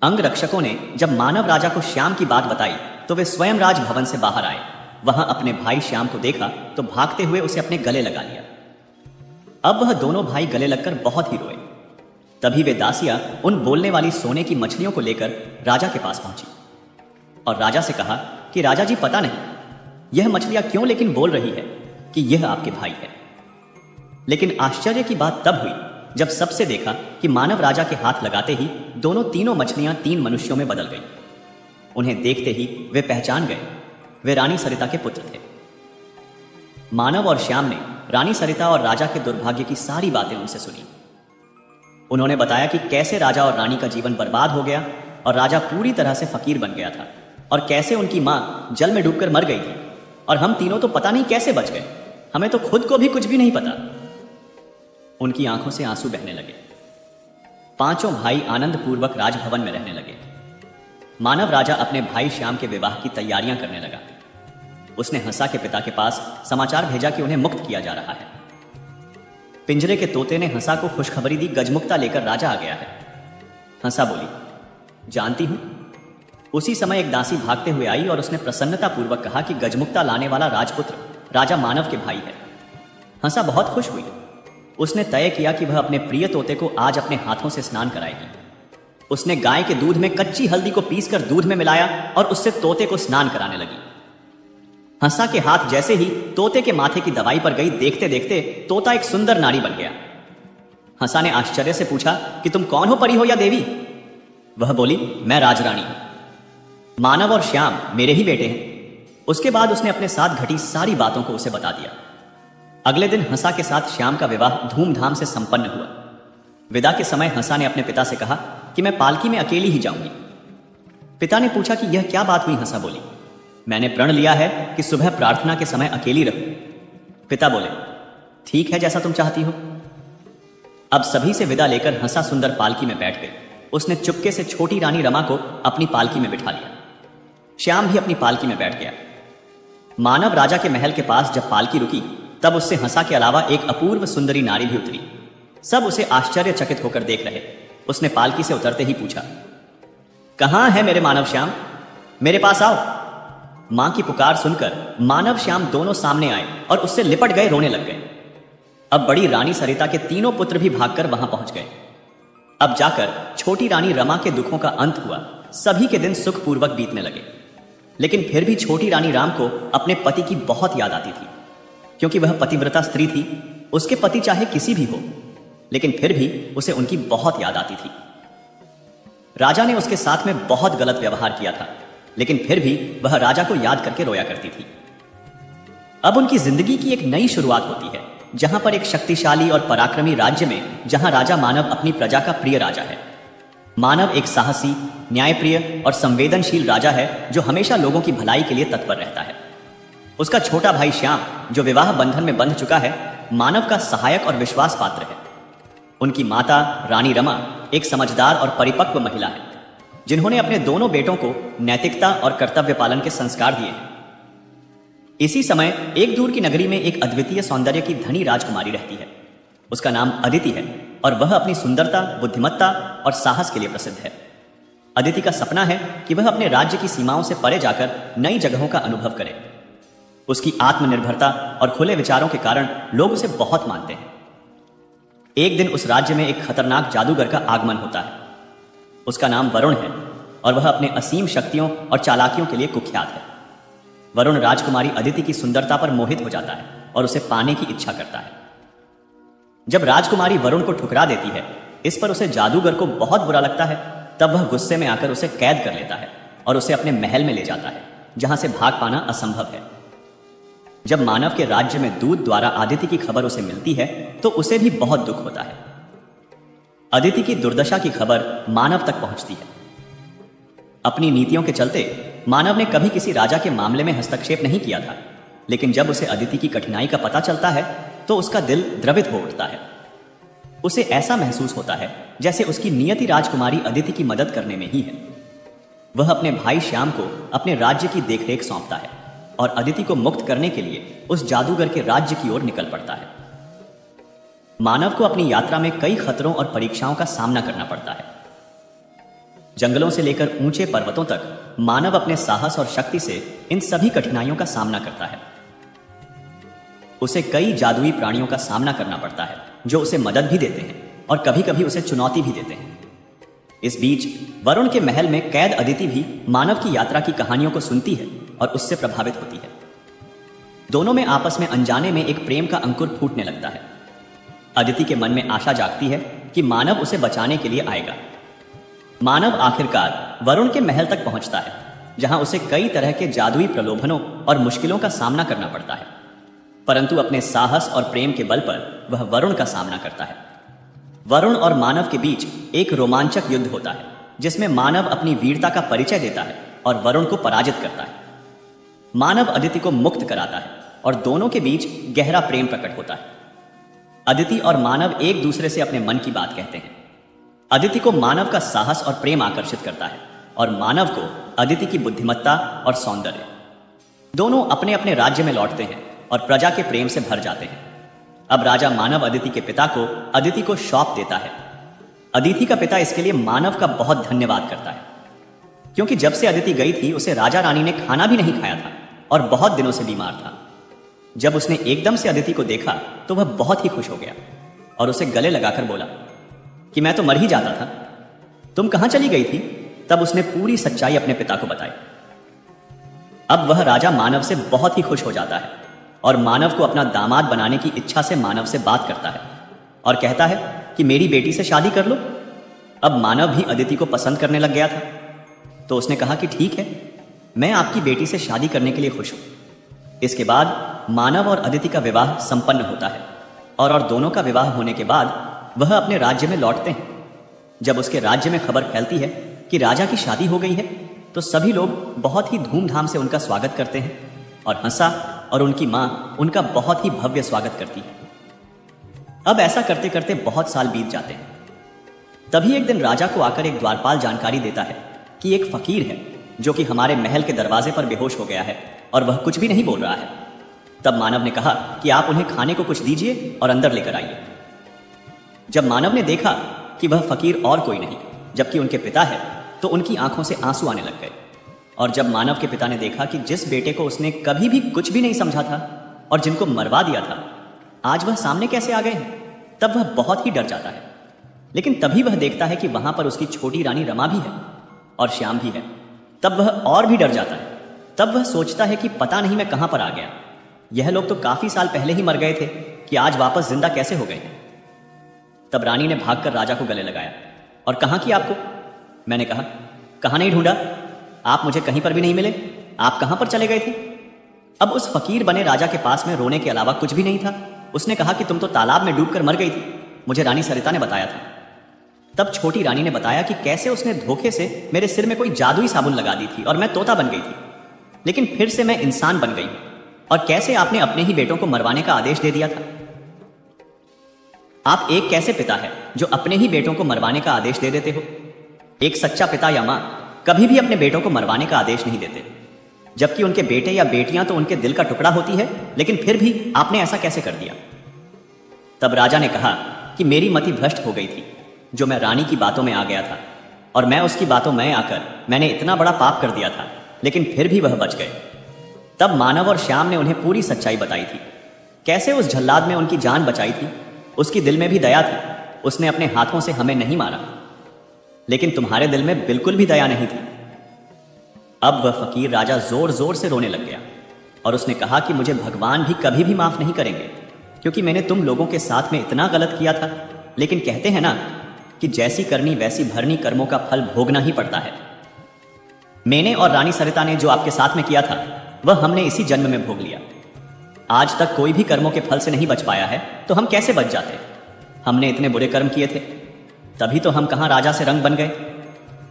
अंग रक्षकों ने जब मानव राजा को श्याम की बात बताई तो वे स्वयं राजभवन से बाहर आए। वहां अपने भाई श्याम को देखा तो भागते हुए उसे अपने गले लगा लिया। अब वह दोनों भाई गले लगकर बहुत ही रोए। तभी वे दासियां उन बोलने वाली सोने की मछलियों को लेकर राजा के पास पहुंची और राजा से कहा कि राजा जी, पता नहीं यह मछलियां क्यों लेकिन बोल रही है कि यह आपके भाई है। लेकिन आश्चर्य की बात तब हुई जब सबसे देखा कि मानव राजा के हाथ लगाते ही तीनों मछलियां 3 मनुष्यों में बदल गई। उन्हें देखते ही वे पहचान गए, वे रानी सरिता के पुत्र थे। मानव और श्याम ने रानी सरिता और राजा के दुर्भाग्य की सारी बातें उनसे सुनी। उन्होंने बताया कि कैसे राजा और रानी का जीवन बर्बाद हो गया और राजा पूरी तरह से फकीर बन गया था और कैसे उनकी मां जल में डूबकर मर गई थी और हम तीनों तो पता नहीं कैसे बच गए, हमें तो खुद को भी कुछ भी नहीं पता। उनकी आंखों से आंसू बहने लगे। 5 भाई आनंद पूर्वक राजभवन में रहने लगे। मानव राजा अपने भाई श्याम के विवाह की तैयारियां करने लगा। उसने हंसा के पिता के पास समाचार भेजा कि उन्हें मुक्त किया जा रहा है। पिंजरे के तोते ने हंसा को खुशखबरी दी, गजमुक्ता लेकर राजा आ गया है। हंसा बोली, जानती हूं। उसी समय एक दासी भागते हुए आई और उसने प्रसन्नता पूर्वक कहा कि गजमुक्ता लाने वाला राजपुत्र राजा मानव के भाई है। हंसा बहुत खुश हुई। उसने तय किया कि वह अपने प्रिय तोते को आज अपने हाथों से स्नान कराएगी। उसने गाय के दूध में कच्ची हल्दी को पीसकर दूध में मिलाया और उससे तोते को स्नान कराने लगी। हंसा के हाथ जैसे ही तोते के माथे की दवाई पर गई, देखते देखते तोता एक सुंदर नारी बन गया। हंसा ने आश्चर्य से पूछा कि तुम कौन हो, परी हो या देवी? वह बोली, मैं राजरानी हूं। मानव और श्याम मेरे ही बेटे हैं। उसके बाद उसने अपने साथ घटी सारी बातों को उसे बता दिया। अगले दिन हंसा के साथ श्याम का विवाह धूमधाम से संपन्न हुआ। विदा के समय हंसा ने अपने पिता से कहा कि मैं पालकी में अकेली ही जाऊंगी। पिता ने पूछा कि यह क्या बात हुई? हंसा बोली, मैंने प्रण लिया है कि सुबह प्रार्थना के समय अकेली रहूं। पिता बोले, ठीक है, जैसा तुम चाहती हो। अब सभी से विदा लेकर हंसा सुंदर पालकी में बैठ गई। उसने चुपके से छोटी रानी रमा को अपनी पालकी में बिठा लिया। श्याम भी अपनी पालकी में बैठ गया। मानव राजा के महल के पास जब पालकी रुकी तब उससे हंसा के अलावा एक अपूर्व सुंदरी नारी भी उतरी। सब उसे आश्चर्यचकित होकर देख रहे। उसने पालकी से उतरते ही पूछा, कहां है मेरे मानव श्याम? मेरे पास आओ। मां की पुकार सुनकर मानव श्याम दोनों सामने आए और उससे लिपट गए, रोने लग गए। अब बड़ी रानी सरिता के 3 पुत्र भी भागकर वहां पहुंच गए। अब जाकर छोटी रानी रमा के दुखों का अंत हुआ। सभी के दिन सुखपूर्वक बीतने लगे। लेकिन फिर भी छोटी रानी राम को अपने पति की बहुत याद आती थी, क्योंकि वह पतिव्रता स्त्री थी। उसके पति चाहे किसी भी हो, लेकिन फिर भी उसे उनकी बहुत याद आती थी। राजा ने उसके साथ में बहुत गलत व्यवहार किया था, लेकिन फिर भी वह राजा को याद करके रोया करती थी। अब उनकी जिंदगी की एक नई शुरुआत होती है, जहां पर एक शक्तिशाली और पराक्रमी राज्य में जहां राजा मानव अपनी प्रजा का प्रिय राजा है। मानव एक साहसी, न्यायप्रिय और संवेदनशील राजा है जो हमेशा लोगों की भलाई के लिए तत्पर रहता है। उसका छोटा भाई श्याम, जो विवाह बंधन में बंध चुका है, मानव का सहायक और विश्वास पात्र है। उनकी माता रानी रमा एक समझदार और परिपक्व महिला है, जिन्होंने अपने दोनों बेटों को नैतिकता और कर्तव्य पालन के संस्कार दिए हैं। इसी समय एक दूर की नगरी में एक अद्वितीय सौंदर्य की धनी राजकुमारी रहती है। उसका नाम अदिति है और वह अपनी सुंदरता, बुद्धिमत्ता और साहस के लिए प्रसिद्ध है। अदिति का सपना है कि वह अपने राज्य की सीमाओं से परे जाकर नई जगहों का अनुभव करे। उसकी आत्मनिर्भरता और खुले विचारों के कारण लोग उसे बहुत मानते हैं। एक दिन उस राज्य में एक खतरनाक जादूगर का आगमन होता है। उसका नाम वरुण है और वह अपने असीम शक्तियों और चालाकियों के लिए कुख्यात है। वरुण राजकुमारी अदिति की सुंदरता पर मोहित हो जाता है और उसे पाने की इच्छा करता है। जब राजकुमारी वरुण को ठुकरा देती है, इस पर उसे जादूगर को बहुत बुरा लगता है। तब वह गुस्से में आकर उसे कैद कर लेता है और उसे अपने महल में ले जाता है, जहां से भाग पाना असंभव है। जब मानव के राज्य में दूत द्वारा अदिति की खबर उसे मिलती है, तो उसे भी बहुत दुख होता है। अदिति की दुर्दशा की खबर मानव तक पहुंचती है। अपनी नीतियों के चलते मानव ने कभी किसी राजा के मामले में हस्तक्षेप नहीं किया था, लेकिन जब उसे अदिति की कठिनाई का पता चलता है तो उसका दिल द्रवित हो उठता है। उसे ऐसा महसूस होता है जैसे उसकी नियति राजकुमारी अदिति की मदद करने में ही है। वह अपने भाई श्याम को अपने राज्य की देखरेख सौंपता है और अदिति को मुक्त करने के लिए उस जादूगर के राज्य की ओर निकल पड़ता है। मानव को अपनी यात्रा में कई खतरों और परीक्षाओं का सामना करना पड़ता है। जंगलों से लेकर ऊंचे पर्वतों तक मानव अपने साहस और शक्ति से इन सभी कठिनाइयों का सामना करता है। उसे कई जादुई प्राणियों का सामना करना पड़ता है, जो उसे मदद भी देते हैं और कभी कभी उसे चुनौती भी देते हैं। इस बीच वरुण के महल में कैद अदिति भी मानव की यात्रा की कहानियों को सुनती है और उससे प्रभावित होती है। दोनों में आपस में अनजाने में एक प्रेम का अंकुर फूटने लगता है। अदिति के मन में आशा जागती है कि मानव उसे बचाने के लिए आएगा। मानव आखिरकार वरुण के महल तक पहुंचता है, जहां उसे कई तरह के जादुई प्रलोभनों और मुश्किलों का सामना करना पड़ता है, परंतु अपने साहस और प्रेम के बल पर वह वरुण का सामना करता है। वरुण और मानव के बीच एक रोमांचक युद्ध होता है, जिसमें मानव अपनी वीरता का परिचय देता है और वरुण को पराजित करता है। मानव अदिति को मुक्त कराता है और दोनों के बीच गहरा प्रेम प्रकट होता है। अदिति और मानव एक दूसरे से अपने मन की बात कहते हैं। अदिति को मानव का साहस और प्रेम आकर्षित करता है और मानव को अदिति की बुद्धिमत्ता और सौंदर्य। दोनों अपने अपने राज्य में लौटते हैं और प्रजा के प्रेम से भर जाते हैं। अब राजा मानव अदिति के पिता को अदिति को सौंप देता है। अदिति का पिता इसके लिए मानव का बहुत धन्यवाद करता है, क्योंकि जब से अदिति गई थी उसे राजा रानी ने खाना भी नहीं खाया था और बहुत दिनों से बीमार था। जब उसने एकदम से अदिति को देखा तो वह बहुत ही खुश हो गया और उसे गले लगाकर बोला कि मैं तो मर ही जाता था, तुम कहां चली गई थी? तब उसने पूरी सच्चाई अपने पिता को बताई। अब वह राजा मानव से बहुत ही खुश हो जाता है और मानव को अपना दामाद बनाने की इच्छा से मानव से बात करता है और कहता है कि मेरी बेटी से शादी कर लो। अब मानव भी अदिति को पसंद करने लग गया था, तो उसने कहा कि ठीक है, मैं आपकी बेटी से शादी करने के लिए खुश हूं। इसके बाद मानव और अदिति का विवाह संपन्न होता है और दोनों का विवाह होने के बाद वह अपने राज्य में लौटते हैं। जब उसके राज्य में खबर फैलती है कि राजा की शादी हो गई है, तो सभी लोग बहुत ही धूमधाम से उनका स्वागत करते हैं और हंसा और उनकी मां उनका बहुत ही भव्य स्वागत करती है। अब ऐसा करते करते बहुत साल बीत जाते हैं। तभी एक दिन राजा को आकर एक द्वारपाल जानकारी देता है कि एक फकीर है जो कि हमारे महल के दरवाजे पर बेहोश हो गया है और वह कुछ भी नहीं बोल रहा है। तब मानव ने कहा कि आप उन्हें खाने को कुछ दीजिए और अंदर लेकर आइए। जब मानव ने देखा कि वह फकीर और कोई नहीं जबकि उनके पिता है, तो उनकी आंखों से आंसू आने लग गए। और जब मानव के पिता ने देखा कि जिस बेटे को उसने कभी भी कुछ भी नहीं समझा था और जिनको मरवा दिया था, आज वह सामने कैसे आ गए हैं, तब वह बहुत ही डर जाता है। लेकिन तभी वह देखता है कि वहां पर उसकी छोटी रानी रमा भी है और श्याम भी है। तब वह और भी डर जाता है। तब वह सोचता है कि पता नहीं मैं कहां पर आ गया, यह लोग तो काफी साल पहले ही मर गए थे कि आज वापस जिंदा कैसे हो गए। तब रानी ने भागकर राजा को गले लगाया और कहा कि आपको? मैंने कहा, कहां नहीं ढूंढा, आप मुझे कहीं पर भी नहीं मिले, आप कहां पर चले गए थे? अब उस फकीर बने राजा के पास में रोने के अलावा कुछ भी नहीं था। उसने कहा कि तुम तो तालाब में डूबकर मर गई थी, मुझे रानी सरिता ने बताया था। तब छोटी रानी ने बताया कि कैसे उसने धोखे से मेरे सिर में कोई जादुई साबुन लगा दी थी और मैं तोता बन गई थी, लेकिन फिर से मैं इंसान बन गई, और कैसे आपने अपने ही बेटों को मरवाने का आदेश दे दिया था। आप एक कैसे पिता है जो अपने ही बेटों को मरवाने का आदेश दे देते हो? एक सच्चा पिता या मां कभी भी अपने बेटों को मरवाने का आदेश नहीं देते, जबकि उनके बेटे या बेटियां तो उनके दिल का टुकड़ा होती है, लेकिन फिर भी आपने ऐसा कैसे कर दिया? तब राजा ने कहा कि मेरी मति भ्रष्ट हो गई थी, जो मैं रानी की बातों में आ गया था, और मैं उसकी बातों में आकर मैंने इतना बड़ा पाप कर दिया था, लेकिन फिर भी वह बच गए। तब मानव और श्याम ने उन्हें पूरी सच्चाई बताई थी, कैसे उस जल्लाद में उनकी जान बचाई थी। उसकी दिल में भी दया थी, उसने अपने हाथों से हमें नहीं मारा, लेकिन तुम्हारे दिल में बिल्कुल भी दया नहीं थी। अब वह फकीर राजा जोर जोर से रोने लग गया और उसने कहा कि मुझे भगवान भी कभी भी माफ नहीं करेंगे, क्योंकि मैंने तुम लोगों के साथ में इतना गलत किया था। लेकिन कहते हैं ना कि जैसी करनी वैसी भरनी, कर्मों का फल भोगना ही पड़ता है। मैंने और रानी सरिता ने जो आपके साथ में किया था वह हमने इसी जन्म में भोग लिया। आज तक कोई भी कर्मों के फल से नहीं बच पाया है, तो हम कैसे बच जाते? हमने इतने बुरे कर्म किए थे, तभी तो हम कहां राजा से रंग बन गए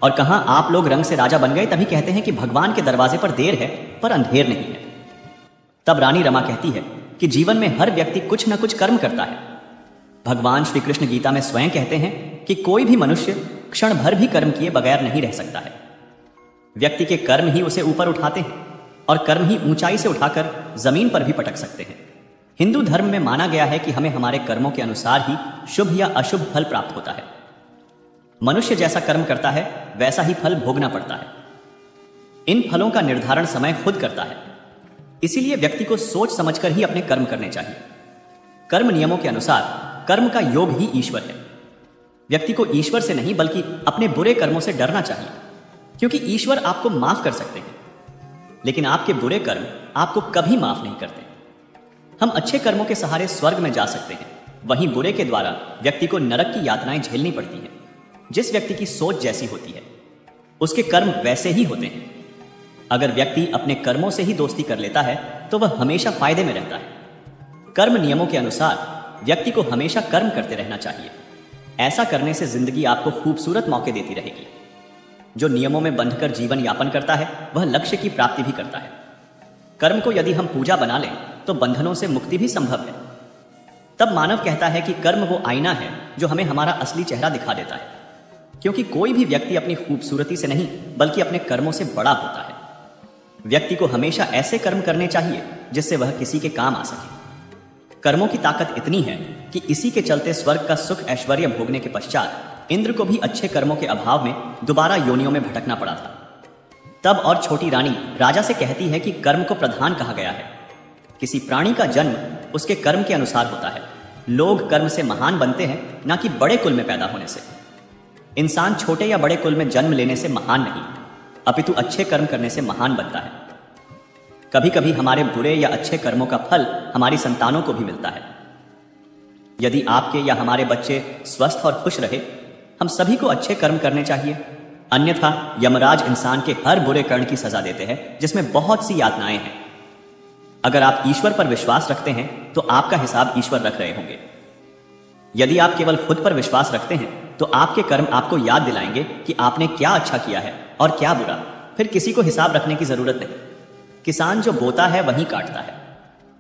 और कहां आप लोग रंग से राजा बन गए। तभी कहते हैं कि भगवान के दरवाजे पर देर है पर अंधेर नहीं है। तब रानी रमा कहती है कि जीवन में हर व्यक्ति कुछ न कुछ कर्म करता है। भगवान श्री कृष्ण गीता में स्वयं कहते हैं कि कोई भी मनुष्य क्षण भर भी कर्म किए बगैर नहीं रह सकता है। व्यक्ति के कर्म ही उसे ऊपर उठाते हैं और कर्म ही ऊंचाई से उठाकर जमीन पर भी पटक सकते हैं। हिंदू धर्म में माना गया है कि हमें हमारे कर्मों के अनुसार ही शुभ या अशुभ फल प्राप्त होता है। मनुष्य जैसा कर्म करता है वैसा ही फल भोगना पड़ता है। इन फलों का निर्धारण समय खुद करता है, इसीलिए व्यक्ति को सोच समझकर ही अपने कर्म करने चाहिए। कर्म नियमों के अनुसार कर्म का योग ही ईश्वर है। व्यक्ति को ईश्वर से नहीं बल्कि अपने बुरे कर्मों से डरना चाहिए, क्योंकि ईश्वर आपको माफ कर सकते हैं, लेकिन आपके बुरे कर्म आपको कभी माफ नहीं करते। हम अच्छे कर्मों के सहारे स्वर्ग में जा सकते हैं, वहीं बुरे के द्वारा व्यक्ति को नरक की यातनाएं झेलनी पड़ती हैं। जिस व्यक्ति की सोच जैसी होती है उसके कर्म वैसे ही होते हैं। अगर व्यक्ति अपने कर्मों से ही दोस्ती कर लेता है तो वह हमेशा फायदे में रहता है। कर्म नियमों के अनुसार व्यक्ति को हमेशा कर्म करते रहना चाहिए। ऐसा करने से जिंदगी आपको खूबसूरत मौके देती रहेगी। जो नियमों में बंधकर जीवन यापन करता है वह लक्ष्य की प्राप्ति भी करता है। कर्म को यदि हम पूजा बना लें तो बंधनों से मुक्ति भी संभव है। तब मानव कहता है कि कर्म वो आईना है जो हमें हमारा असली चेहरा दिखा देता है, क्योंकि कोई भी व्यक्ति अपनी खूबसूरती से नहीं बल्कि अपने कर्मों से बड़ा होता है। व्यक्ति को हमेशा ऐसे कर्म करने चाहिए जिससे वह किसी के काम आ सके। कर्मों की ताकत इतनी है कि इसी के चलते स्वर्ग का सुख ऐश्वर्य भोगने के पश्चात इंद्र को भी अच्छे कर्मों के अभाव में दोबारा योनियों में भटकना पड़ा था। तब और छोटी रानी राजा से कहती है कि कर्म को प्रधान कहा गया है। किसी प्राणी का जन्म उसके कर्म के अनुसार होता है। लोग कर्म से महान बनते हैं, ना कि बड़े कुल में पैदा होने से। इंसान छोटे या बड़े कुल में जन्म लेने से महान नहीं, अपितु अच्छे कर्म करने से महान बनता है। कभी कभी हमारे बुरे या अच्छे कर्मों का फल हमारी संतानों को भी मिलता है। यदि आपके या हमारे बच्चे स्वस्थ और खुश रहे, हम सभी को अच्छे कर्म करने चाहिए। अन्यथा यमराज इंसान के हर बुरे कर्म की सजा देते हैं, जिसमें बहुत सी यातनाएं हैं। अगर आप ईश्वर पर विश्वास रखते हैं तो आपका हिसाब ईश्वर रख रहे होंगे। यदि आप केवल खुद पर विश्वास रखते हैं तो आपके कर्म आपको याद दिलाएंगे कि आपने क्या अच्छा किया है और क्या बुरा। फिर किसी को हिसाब रखने की जरूरत नहीं। किसान जो बोता है वही काटता है,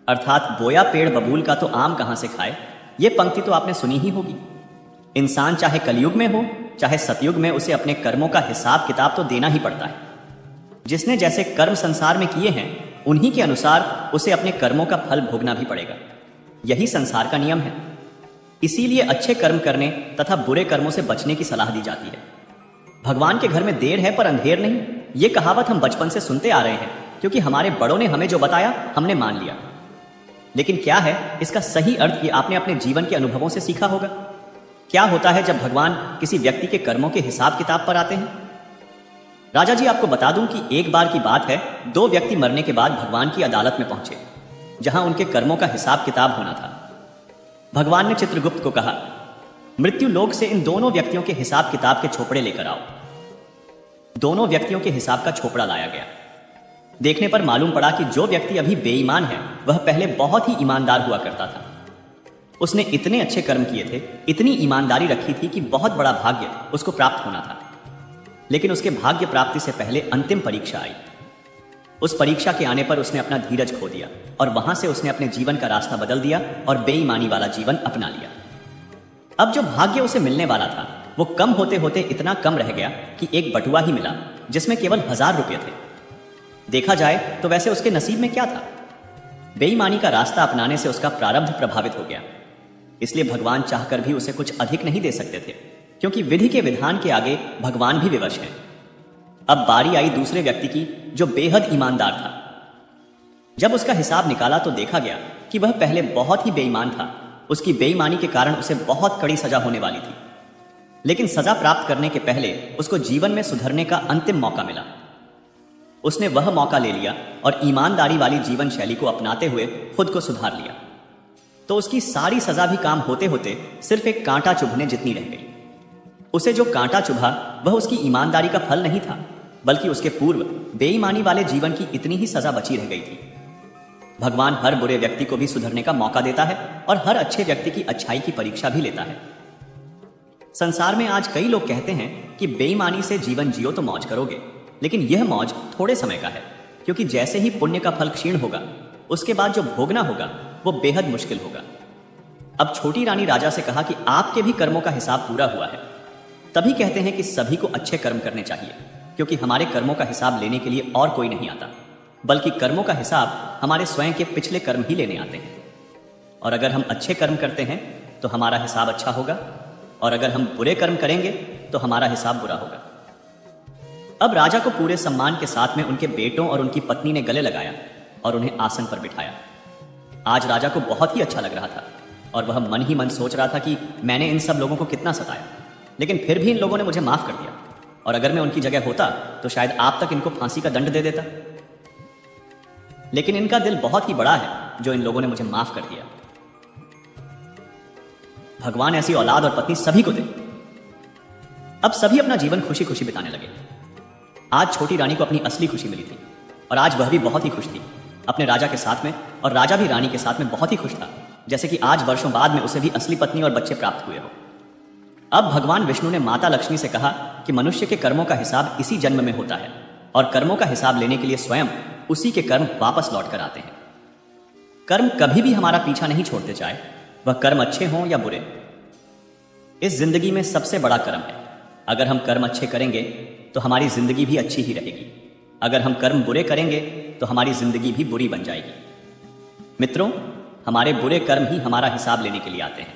अर्थात बोया पेड़ बबूल का तो आम कहां से खाए। यह पंक्ति तो आपने सुनी ही होगी। इंसान चाहे कलयुग में हो चाहे सतयुग में, उसे अपने कर्मों का हिसाब किताब तो देना ही पड़ता है। जिसने जैसे कर्म संसार में किए हैं उन्हीं के अनुसार उसे अपने कर्मों का फल भोगना भी पड़ेगा। यही संसार का नियम है। इसीलिए अच्छे कर्म करने तथा बुरे कर्मों से बचने की सलाह दी जाती है। भगवान के घर में देर है पर अंधेर नहीं, ये कहावत हम बचपन से सुनते आ रहे हैं, क्योंकि हमारे बड़ों ने हमें जो बताया हमने मान लिया। लेकिन क्या है इसका सही अर्थ कि आपने अपने जीवन के अनुभवों से सीखा होगा? क्या होता है जब भगवान किसी व्यक्ति के कर्मों के हिसाब किताब पर आते हैं? राजा जी, आपको बता दूं कि एक बार की बात है, दो व्यक्ति मरने के बाद भगवान की अदालत में पहुंचे, जहां उनके कर्मों का हिसाब किताब होना था। भगवान ने चित्रगुप्त को कहा, मृत्यु लोक से इन दोनों व्यक्तियों के हिसाब किताब के छोपड़े लेकर आओ। दोनों व्यक्तियों के हिसाब का छोपड़ा लाया गया। देखने पर मालूम पड़ा कि जो व्यक्ति अभी बेईमान है वह पहले बहुत ही ईमानदार हुआ करता था। उसने इतने अच्छे कर्म किए थे, इतनी ईमानदारी रखी थी कि बहुत बड़ा भाग्य उसको प्राप्त होना था। लेकिन उसके भाग्य प्राप्ति से पहले अंतिम परीक्षा आई। उस परीक्षा के आने पर उसने अपना धीरज खो दिया और वहां से उसने अपने जीवन का रास्ता बदल दिया और बेईमानी वाला जीवन अपना लिया। अब जो भाग्य उसे मिलने वाला था वो कम होते होते इतना कम रह गया कि एक बटुआ ही मिला जिसमें केवल 1000 रुपये थे। देखा जाए तो वैसे उसके नसीब में क्या था? बेईमानी का रास्ता अपनाने से उसका प्रारब्ध प्रभावित हो गया। इसलिए भगवान चाहकर भी उसे कुछ अधिक नहीं दे सकते थे, क्योंकि विधि के विधान के आगे भगवान भी विवश हैं। अब बारी आई दूसरे व्यक्ति की जो बेहद ईमानदार था। जब उसका हिसाब निकाला तो देखा गया कि वह पहले बहुत ही बेईमान था। उसकी बेईमानी के कारण उसे बहुत कड़ी सजा होने वाली थी, लेकिन सजा प्राप्त करने के पहले उसको जीवन में सुधरने का अंतिम मौका मिला। उसने वह मौका ले लिया और ईमानदारी वाली जीवन शैली को अपनाते हुए खुद को सुधार लिया। तो उसकी सारी सजा भी काम होते होते सिर्फ एक कांटा चुभने जितनी रह गई। उसे जो कांटा चुभा वह उसकी ईमानदारी का फल नहीं था, बल्कि उसके पूर्व बेईमानी वाले जीवन की इतनी ही सजा बची रह गई थी। भगवान हर बुरे व्यक्ति को भी सुधरने का मौका देता है और हर अच्छे व्यक्ति की अच्छाई की परीक्षा भी लेता है। संसार में आज कई लोग कहते हैं कि बेईमानी से जीवन जियो तो मौज करोगे, लेकिन यह मौज थोड़े समय का है, क्योंकि जैसे ही पुण्य का फल क्षीण होगा उसके बाद जो भोगना होगा वो बेहद मुश्किल होगा। अब छोटी रानी राजा से कहा कि आपके भी कर्मों का हिसाब पूरा हुआ है। तभी कहते हैं कि सभी को अच्छे कर्म करने चाहिए, क्योंकि हमारे कर्मों का हिसाब लेने के लिए और कोई नहीं आता, बल्कि कर्मों का हिसाब हमारे स्वयं के पिछले कर्म ही लेने आते हैं। और अगर हम अच्छे कर्म करते हैं तो हमारा हिसाब अच्छा होगा, और अगर हम बुरे कर्म करेंगे तो हमारा हिसाब बुरा होगा। अब राजा को पूरे सम्मान के साथ में उनके बेटों और उनकी पत्नी ने गले लगाया और उन्हें आसन पर बिठाया। आज राजा को बहुत ही अच्छा लग रहा था और वह मन ही मन सोच रहा था कि मैंने इन सब लोगों को कितना सताया, लेकिन फिर भी इन लोगों ने मुझे माफ कर दिया, और अगर मैं उनकी जगह होता तो शायद आप तक इनको फांसी का दंड दे देता। लेकिन इनका दिल बहुत ही बड़ा है जो इन लोगों ने मुझे माफ कर दिया। भगवान ऐसी औलाद और पत्नी सभी को दे। अब सभी अपना जीवन खुशी खुशी बिताने लगे। आज छोटी रानी को अपनी असली खुशी मिली थी, और आज वह भी बहुत ही खुश थी अपने राजा के साथ में, और राजा भी रानी के साथ में बहुत ही खुश था, जैसे कि आज वर्षों बाद में उसे भी असली पत्नी और बच्चे प्राप्त हुए हो। अब भगवान विष्णु ने माता लक्ष्मी से कहा कि मनुष्य के कर्मों का हिसाब इसी जन्म में होता है, और कर्मों का हिसाब लेने के लिए स्वयं उसी के कर्म वापस लौट कर आते हैं। कर्म कभी भी हमारा पीछा नहीं छोड़ते, चाहे वह कर्म अच्छे हों या बुरे। इस जिंदगी में सबसे बड़ा कर्म है। अगर हम कर्म अच्छे करेंगे तो हमारी जिंदगी भी अच्छी ही रहेगी। अगर हम कर्म बुरे करेंगे तो हमारी जिंदगी भी बुरी बन जाएगी। मित्रों, हमारे बुरे कर्म ही हमारा हिसाब लेने के लिए आते हैं।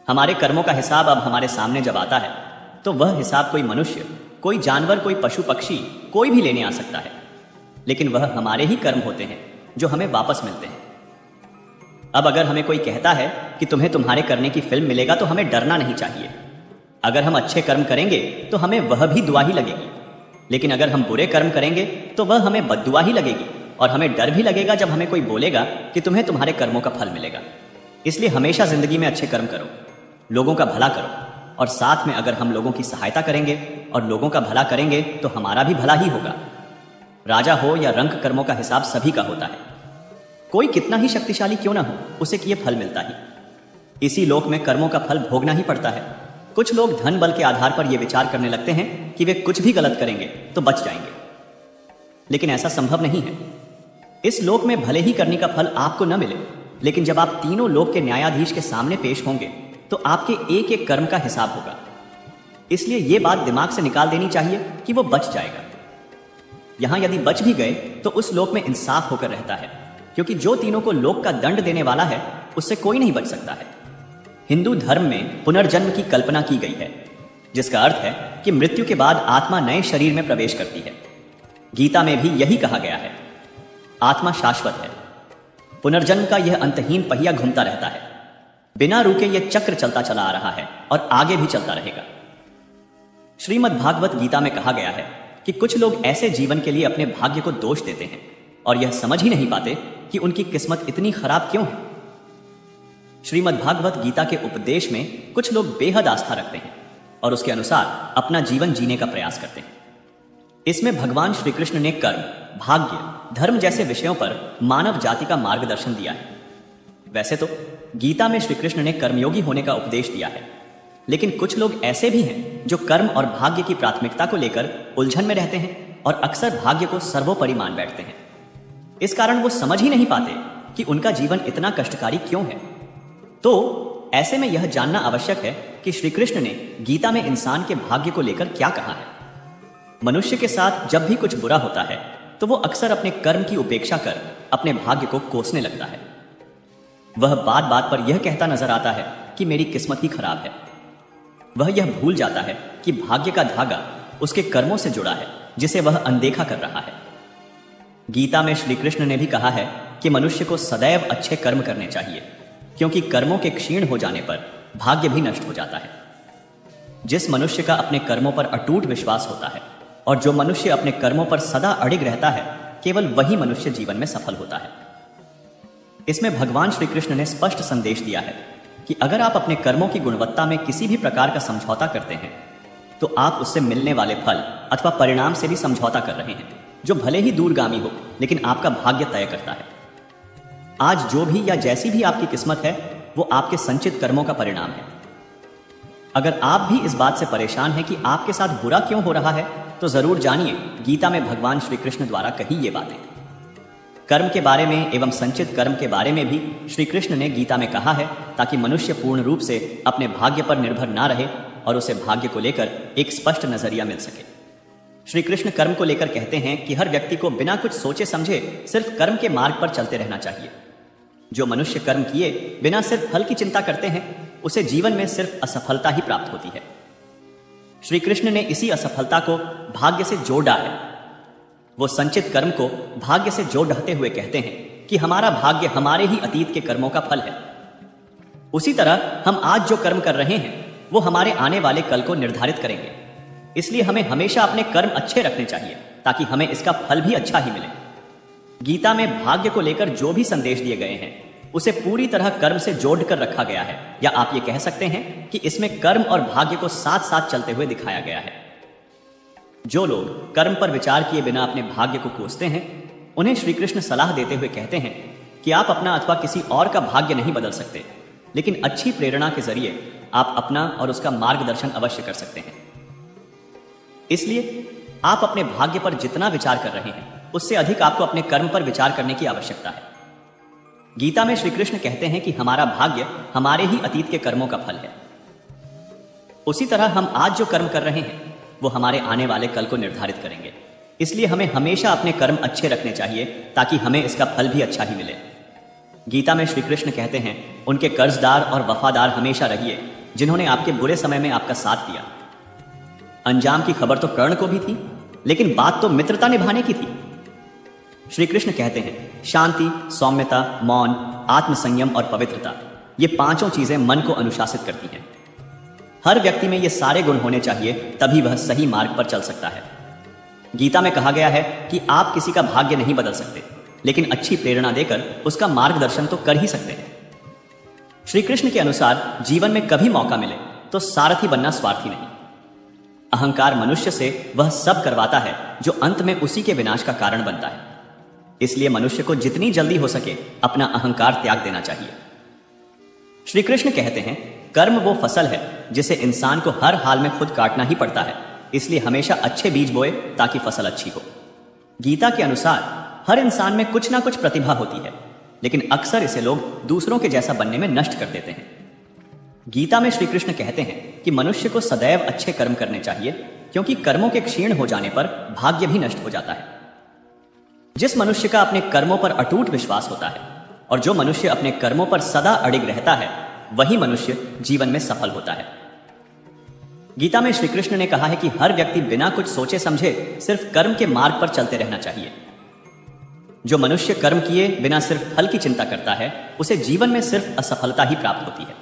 हमारे कर्मों का हिसाब अब हमारे सामने जब आता है तो वह हिसाब कोई मनुष्य, कोई जानवर, कोई पशु पक्षी, कोई भी लेने आ सकता है, लेकिन वह हमारे ही कर्म होते हैं जो हमें वापस मिलते हैं। अब अगर हमें कोई कहता है कि तुम्हें तुम्हारे करने की फिल्म मिलेगा तो हमें डरना नहीं चाहिए। अगर हम अच्छे कर्म करेंगे तो हमें वह भी दुआ ही लगेगी, लेकिन अगर हम बुरे कर्म करेंगे तो वह हमें बद्दुआ ही लगेगी, और हमें डर भी लगेगा जब हमें कोई बोलेगा कि तुम्हें तुम्हारे कर्मों का फल मिलेगा। इसलिए हमेशा जिंदगी में अच्छे कर्म करो, लोगों का भला करो, और साथ में अगर हम लोगों की सहायता करेंगे और लोगों का भला करेंगे तो हमारा भी भला ही होगा। राजा हो या रंक, कर्मों का हिसाब सभी का होता है। कोई कितना ही शक्तिशाली क्यों ना हो, उसे किए फल मिलता ही। इसी लोक में कर्मों का फल भोगना ही पड़ता है। कुछ लोग धन बल के आधार पर यह विचार करने लगते हैं कि वे कुछ भी गलत करेंगे तो बच जाएंगे, लेकिन ऐसा संभव नहीं है। इस लोक में भले ही करने का फल आपको न मिले, लेकिन जब आप तीनों लोक के न्यायाधीश के सामने पेश होंगे तो आपके एक एक कर्म का हिसाब होगा। इसलिए यह बात दिमाग से निकाल देनी चाहिए कि वो बच जाएगा। यहां यदि बच भी गए तो उस लोक में इंसाफ होकर रहता है, क्योंकि जो तीनों को लोक का दंड देने वाला है उससे कोई नहीं बच सकता है। हिंदू धर्म में पुनर्जन्म की कल्पना की गई है, जिसका अर्थ है कि मृत्यु के बाद आत्मा नए शरीर में प्रवेश करती है। गीता में भी यही कहा गया है, आत्मा शाश्वत है। पुनर्जन्म का यह अंतहीन पहिया घूमता रहता है, बिना रुके यह चक्र चलता चला आ रहा है और आगे भी चलता रहेगा। श्रीमद् भागवत गीता में कहा गया है कि कुछ लोग ऐसे जीवन के लिए अपने भाग्य को दोष देते हैं और यह समझ ही नहीं पाते कि उनकी किस्मत इतनी खराब क्यों है। श्रीमद् भागवत गीता के उपदेश में कुछ लोग बेहद आस्था रखते हैं और उसके अनुसार अपना जीवन जीने का प्रयास करते हैं। इसमें भगवान श्री कृष्ण ने कर्म, भाग्य, धर्म जैसे विषयों पर मानव जाति का मार्गदर्शन दिया है। वैसे तो गीता में श्री कृष्ण ने कर्मयोगी होने का उपदेश दिया है, लेकिन कुछ लोग ऐसे भी हैं जो कर्म और भाग्य की प्राथमिकता को लेकर उलझन में रहते हैं और अक्सर भाग्य को सर्वोपरि मान बैठते हैं। इस कारण वो समझ ही नहीं पाते कि उनका जीवन इतना कष्टकारी क्यों है। तो ऐसे में यह जानना आवश्यक है कि श्री कृष्ण ने गीता में इंसान के भाग्य को लेकर क्या कहा है। मनुष्य के साथ जब भी कुछ बुरा होता है तो वो अक्सर अपने कर्म की उपेक्षा कर अपने भाग्य को कोसने लगता है। वह बात बात पर यह कहता नजर आता है कि मेरी किस्मत ही खराब है। वह यह भूल जाता है कि भाग्य का धागा उसके कर्मों से जुड़ा है जिसे वह अनदेखा कर रहा है। गीता में श्री कृष्ण ने भी कहा है कि मनुष्य को सदैव अच्छे कर्म करने चाहिए, क्योंकि कर्मों के क्षीण हो जाने पर भाग्य भी नष्ट हो जाता है। जिस मनुष्य का अपने कर्मों पर अटूट विश्वास होता है और जो मनुष्य अपने कर्मों पर सदा अडिग रहता है, केवल वही मनुष्य जीवन में सफल होता है। इसमें भगवान श्री कृष्ण ने स्पष्ट संदेश दिया है कि अगर आप अपने कर्मों की गुणवत्ता में किसी भी प्रकार का समझौता करते हैं तो आप उससे मिलने वाले फल अथवा परिणाम से भी समझौता कर रहे हैं, जो भले ही दूरगामी हो लेकिन आपका भाग्य तय करता है। आज जो भी या जैसी भी आपकी किस्मत है वो आपके संचित कर्मों का परिणाम है। अगर आप भी इस बात से परेशान हैं कि आपके साथ बुरा क्यों हो रहा है, तो जरूर जानिए गीता में भगवान श्री कृष्ण द्वारा कही ये बातें। कर्म के बारे में एवं संचित कर्म के बारे में भी श्री कृष्ण ने गीता में कहा है, ताकि मनुष्य पूर्ण रूप से अपने भाग्य पर निर्भर ना रहे और उसे भाग्य को लेकर एक स्पष्ट नजरिया मिल सके। श्री कृष्ण कर्म को लेकर कहते हैं कि हर व्यक्ति को बिना कुछ सोचे समझे सिर्फ कर्म के मार्ग पर चलते रहना चाहिए। जो मनुष्य कर्म किए बिना सिर्फ फल की चिंता करते हैं, उसे जीवन में सिर्फ असफलता ही प्राप्त होती है। श्री कृष्ण ने इसी असफलता को भाग्य से जोड़ डाला है। वो संचित कर्म को भाग्य से जोड़ ढकते हुए कहते हैं कि हमारा भाग्य हमारे ही अतीत के कर्मों का फल है। उसी तरह हम आज जो कर्म कर रहे हैं वो हमारे आने वाले कल को निर्धारित करेंगे। इसलिए हमें हमेशा अपने कर्म अच्छे रखने चाहिए ताकि हमें इसका फल भी अच्छा ही मिले। गीता में भाग्य को लेकर जो भी संदेश दिए गए हैं उसे पूरी तरह कर्म से जोड़कर रखा गया है, या आप ये कह सकते हैं कि इसमें कर्म और भाग्य को साथ साथ चलते हुए दिखाया गया है। जो लोग कर्म पर विचार किए बिना अपने भाग्य को कोसते हैं, उन्हें श्री कृष्ण सलाह देते हुए कहते हैं कि आप अपना अथवा किसी और का भाग्य नहीं बदल सकते, लेकिन अच्छी प्रेरणा के जरिए आप अपना और उसका मार्गदर्शन अवश्य कर सकते हैं। इसलिए आप अपने भाग्य पर जितना विचार कर रहे हैं उससे अधिक आपको अपने कर्म पर विचार करने की आवश्यकता है। गीता में श्री कृष्ण कहते हैं कि हमारा भाग्य हमारे ही अतीत के कर्मों का फल है। उसी तरह हम आज जो कर्म कर रहे हैं वो हमारे आने वाले कल को निर्धारित करेंगे। इसलिए हमें हमेशा अपने कर्म अच्छे रखने चाहिए ताकि हमें इसका फल भी अच्छा ही मिले। गीता में श्री कृष्ण कहते हैं, उनके कर्जदार और वफादार हमेशा रहिए जिन्होंने आपके बुरे समय में आपका साथ दिया। अंजाम की खबर तो कर्ण को भी थी, लेकिन बात तो मित्रता निभाने की थी। श्री कृष्ण कहते हैं, शांति, सौम्यता, मौन, आत्मसंयम और पवित्रता, ये पांचों चीजें मन को अनुशासित करती हैं। हर व्यक्ति में ये सारे गुण होने चाहिए, तभी वह सही मार्ग पर चल सकता है। गीता में कहा गया है कि आप किसी का भाग्य नहीं बदल सकते, लेकिन अच्छी प्रेरणा देकर उसका मार्गदर्शन तो कर ही सकते हैं। श्री कृष्ण के अनुसार जीवन में कभी मौका मिले तो सारथी बनना स्वार्थी नहीं। अहंकार मनुष्य से वह सब करवाता है जो अंत में उसी के विनाश का कारण बनता है। इसलिए मनुष्य को जितनी जल्दी हो सके अपना अहंकार त्याग देना चाहिए। श्री कृष्ण कहते हैं, कर्म वो फसल है जिसे इंसान को हर हाल में खुद काटना ही पड़ता है। इसलिए हमेशा अच्छे बीज बोए ताकि फसल अच्छी हो। गीता के अनुसार हर इंसान में कुछ ना कुछ प्रतिभा होती है, लेकिन अक्सर इसे लोग दूसरों के जैसा बनने में नष्ट कर देते हैं। गीता में श्री कृष्ण कहते हैं कि मनुष्य को सदैव अच्छे कर्म करने चाहिए, क्योंकि कर्मों के क्षीण हो जाने पर भाग्य भी नष्ट हो जाता है। जिस मनुष्य का अपने कर्मों पर अटूट विश्वास होता है और जो मनुष्य अपने कर्मों पर सदा अडिग रहता है, वही मनुष्य जीवन में सफल होता है। गीता में श्री कृष्ण ने कहा है कि हर व्यक्ति बिना कुछ सोचे समझे सिर्फ कर्म के मार्ग पर चलते रहना चाहिए। जो मनुष्य कर्म किए बिना सिर्फ फल की चिंता करता है, उसे जीवन में सिर्फ असफलता ही प्राप्त होती है।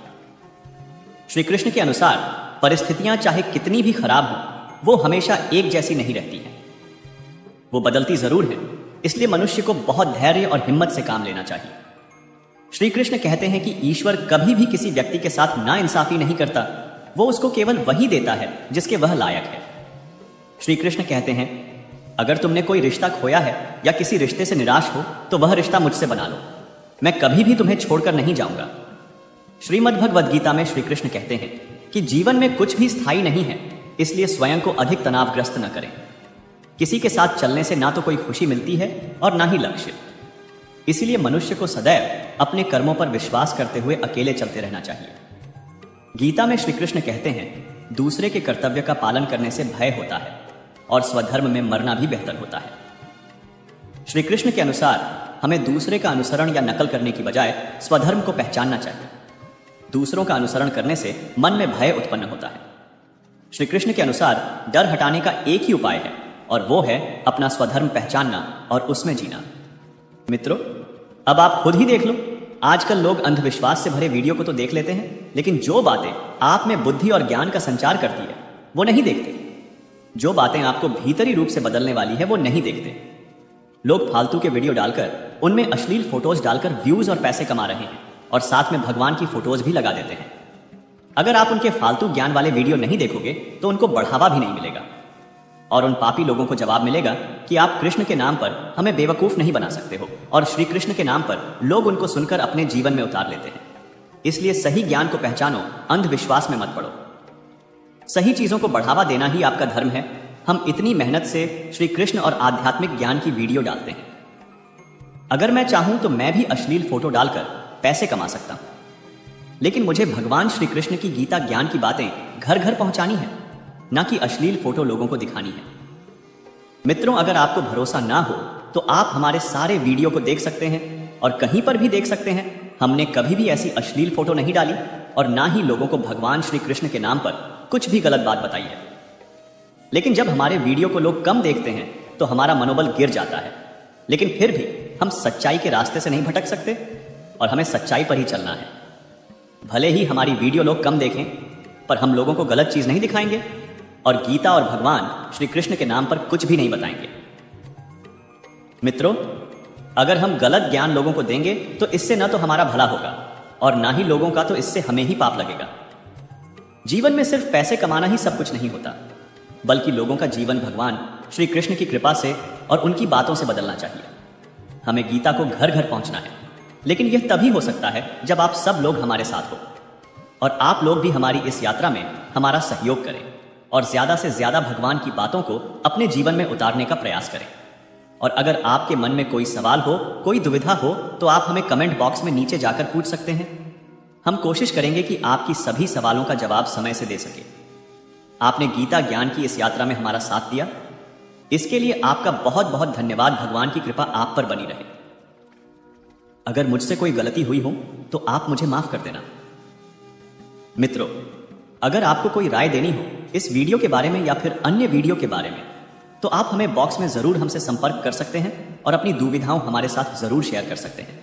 श्री कृष्ण के अनुसार परिस्थितियां चाहे कितनी भी खराब हो, वो हमेशा एक जैसी नहीं रहती हैं। वो बदलती जरूर है, इसलिए मनुष्य को बहुत धैर्य और हिम्मत से काम लेना चाहिए। श्री कृष्ण कहते हैं कि ईश्वर कभी भी किसी व्यक्ति के साथ नाइंसाफी नहीं करता, वो उसको केवल वही देता है जिसके वह लायक है। श्री कृष्ण कहते हैं, अगर तुमने कोई रिश्ता खोया है या किसी रिश्ते से निराश हो तो वह रिश्ता मुझसे बना लो, मैं कभी भी तुम्हें छोड़कर नहीं जाऊंगा। श्रीमद् भगवद गीता में श्री कृष्ण कहते हैं कि जीवन में कुछ भी स्थायी नहीं है, इसलिए स्वयं को अधिक तनावग्रस्त न करें। किसी के साथ चलने से ना तो कोई खुशी मिलती है और ना ही लक्ष्य। इसीलिए मनुष्य को सदैव अपने कर्मों पर विश्वास करते हुए अकेले चलते रहना चाहिए। गीता में श्री कृष्ण कहते हैं, दूसरे के कर्तव्य का पालन करने से भय होता है और स्वधर्म में मरना भी बेहतर होता है। श्री कृष्ण के अनुसार हमें दूसरे का अनुसरण या नकल करने की बजाय स्वधर्म को पहचानना चाहिए। दूसरों का अनुसरण करने से मन में भय उत्पन्न होता है। श्री कृष्ण के अनुसार डर हटाने का एक ही उपाय है और वो है अपना स्वधर्म पहचानना और उसमें जीना। मित्रों, अब आप खुद ही देख लो, आजकल लोग अंधविश्वास से भरे वीडियो को तो देख लेते हैं, लेकिन जो बातें आप में बुद्धि और ज्ञान का संचार करती है वो नहीं देखते। जो बातें आपको भीतरी रूप से बदलने वाली है वो नहीं देखते। लोग फालतू के वीडियो डालकर उनमें अश्लील फोटोज डालकर व्यूज और पैसे कमा रहे हैं और साथ में भगवान की फोटोज भी लगा देते हैं। अगर आप उनके फालतू ज्ञान वाले वीडियो नहीं देखोगे तो उनको बढ़ावा भी नहीं मिलेगा और उन पापी लोगों को जवाब मिलेगा कि आप कृष्ण के नाम पर हमें बेवकूफ नहीं बना सकते हो, और श्री कृष्ण के नाम पर लोग उनको सुनकर अपने जीवन में उतार लेते हैं। इसलिए सही ज्ञान को पहचानो, अंधविश्वास में मत पड़ो। सही चीजों को बढ़ावा देना ही आपका धर्म है। हम इतनी मेहनत से श्री कृष्ण और आध्यात्मिक ज्ञान की वीडियो डालते हैं। अगर मैं चाहूं तो मैं भी अश्लील फोटो डालकर पैसे कमा सकता हूं, लेकिन मुझे भगवान श्री कृष्ण की गीता ज्ञान की बातें घर घर पहुंचानी है, ना कि अश्लील फोटो लोगों को दिखानी है। मित्रों, अगर आपको भरोसा ना हो तो आप हमारे सारे वीडियो को देख सकते हैं और कहीं पर भी देख सकते हैं। हमने कभी भी ऐसी अश्लील फोटो नहीं डाली और ना ही लोगों को भगवान श्री कृष्ण के नाम पर कुछ भी गलत बात बताई है। लेकिन जब हमारे वीडियो को लोग कम देखते हैं तो हमारा मनोबल गिर जाता है। लेकिन फिर भी हम सच्चाई के रास्ते से नहीं भटक सकते और हमें सच्चाई पर ही चलना है। भले ही हमारी वीडियो लोग कम देखें, पर हम लोगों को गलत चीज नहीं दिखाएंगे और गीता और भगवान श्री कृष्ण के नाम पर कुछ भी नहीं बताएंगे। मित्रों, अगर हम गलत ज्ञान लोगों को देंगे तो इससे न तो हमारा भला होगा और ना ही लोगों का, तो इससे हमें ही पाप लगेगा। जीवन में सिर्फ पैसे कमाना ही सब कुछ नहीं होता, बल्कि लोगों का जीवन भगवान श्री कृष्ण की कृपा से और उनकी बातों से बदलना चाहिए। हमें गीता को घर घर पहुंचना है, लेकिन यह तभी हो सकता है जब आप सब लोग हमारे साथ हो और आप लोग भी हमारी इस यात्रा में हमारा सहयोग करें और ज्यादा से ज्यादा भगवान की बातों को अपने जीवन में उतारने का प्रयास करें। और अगर आपके मन में कोई सवाल हो, कोई दुविधा हो, तो आप हमें कमेंट बॉक्स में नीचे जाकर पूछ सकते हैं। हम कोशिश करेंगे कि आपकी सभी सवालों का जवाब समय से दे सके। आपने गीता ज्ञान की इस यात्रा में हमारा साथ दिया, इसके लिए आपका बहुत बहुत धन्यवाद। भगवान की कृपा आप पर बनी रहे। अगर मुझसे कोई गलती हुई हो तो आप मुझे माफ कर देना। मित्रों, अगर आपको कोई राय देनी हो इस वीडियो के बारे में या फिर अन्य वीडियो के बारे में, तो आप हमें बॉक्स में जरूर हमसे संपर्क कर सकते हैं और अपनी दुविधाओं हमारे साथ जरूर शेयर कर सकते हैं।